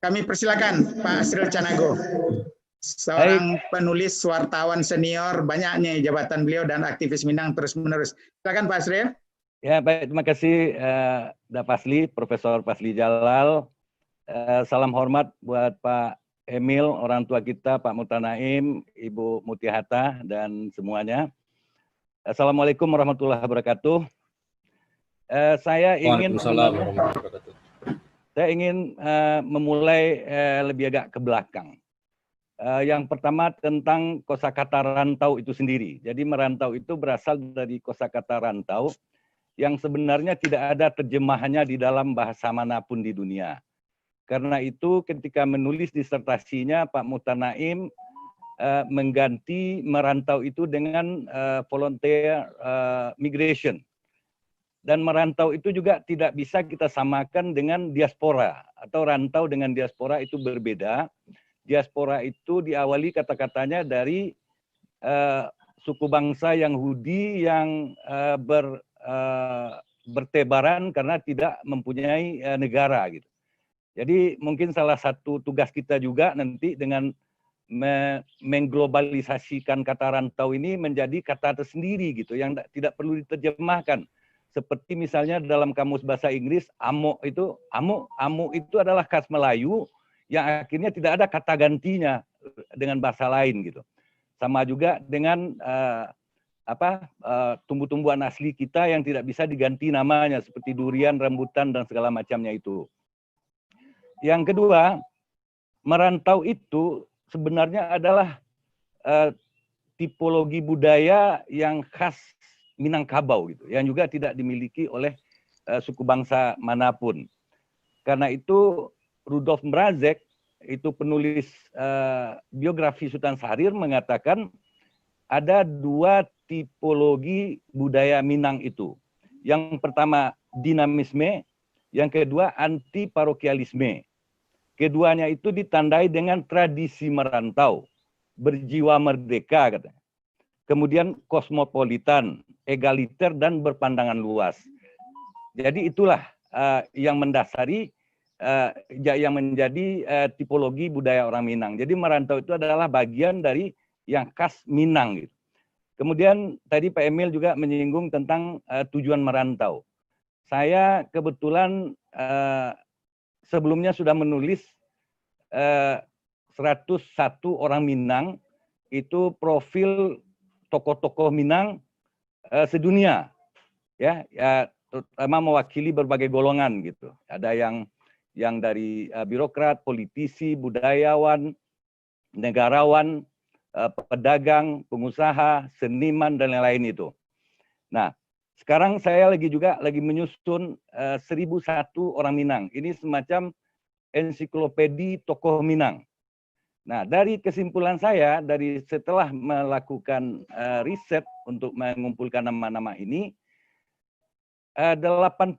Kami persilakan Pak Asril Canago, seorang penulis, wartawan senior, banyaknya jabatan beliau dan aktivis Minang terus-menerus. Silakan Pak Asril. Ya, baik, terima kasih Dapasli, Profesor Pasli Jalal. Salam hormat buat Pak Emil, orang tua kita, Pak Mutanaim, Ibu Mutiahata, dan semuanya. Assalamualaikum warahmatullahi wabarakatuh. Saya ingin memulai lebih agak ke belakang. Yang pertama tentang kosakata rantau itu sendiri. Jadi merantau itu berasal dari kosakata rantau yang sebenarnya tidak ada terjemahannya di dalam bahasa manapun di dunia. Karena itu ketika menulis disertasinya Pak Mutanaim mengganti merantau itu dengan volunteer migration. Dan merantau itu juga tidak bisa kita samakan dengan diaspora, atau rantau dengan diaspora itu berbeda. Diaspora itu diawali kata-katanya dari suku bangsa Yahudi yang bertebaran karena tidak mempunyai negara gitu. Jadi mungkin salah satu tugas kita juga nanti dengan mengglobalisasikan kata rantau ini menjadi kata tersendiri gitu yang tidak perlu diterjemahkan. Seperti misalnya dalam kamus bahasa Inggris amuk itu adalah khas Melayu yang akhirnya tidak ada kata gantinya dengan bahasa lain gitu. Sama juga dengan tumbuh-tumbuhan asli kita yang tidak bisa diganti namanya seperti durian, rambutan dan segala macamnya itu. Yang kedua, merantau itu sebenarnya adalah tipologi budaya yang khas Minangkabau gitu, yang juga tidak dimiliki oleh suku bangsa manapun. Karena itu Rudolf Mrazek, itu penulis biografi Sultan Syahrir, mengatakan ada dua tipologi budaya Minang itu. Yang pertama dinamisme, yang kedua anti-parokialisme. Keduanya itu ditandai dengan tradisi merantau, berjiwa merdeka katanya. Kemudian kosmopolitan, egaliter dan berpandangan luas. Jadi itulah yang mendasari yang menjadi tipologi budaya orang Minang. Jadi merantau itu adalah bagian dari yang khas Minang gitu. Kemudian tadi Pak Emil juga menyinggung tentang tujuan merantau. Saya kebetulan sebelumnya sudah menulis 101 orang Minang, itu profil tokoh-tokoh Minang sedunia, ya, terutama mewakili berbagai golongan gitu. Ada yang dari birokrat, politisi, budayawan, negarawan, pedagang, pengusaha, seniman dan lain-lain itu. Nah, sekarang saya lagi menyusun 1001 orang Minang. Ini semacam ensiklopedi tokoh Minang. Nah, dari kesimpulan saya, setelah melakukan riset untuk mengumpulkan nama-nama ini, 80%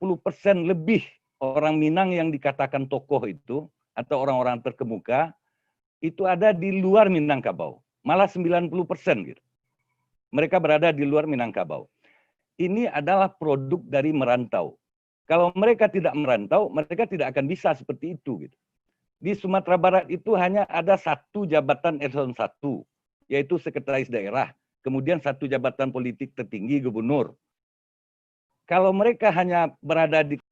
lebih orang Minang yang dikatakan tokoh itu, atau orang-orang terkemuka, itu ada di luar Minangkabau. Malah 90% gitu. Mereka berada di luar Minangkabau. Ini adalah produk dari merantau. Kalau mereka tidak merantau, mereka tidak akan bisa seperti itu gitu. Di Sumatera Barat itu hanya ada satu jabatan eselon 1, yaitu sekretaris daerah. Kemudian satu jabatan politik tertinggi, gubernur. Kalau mereka hanya berada di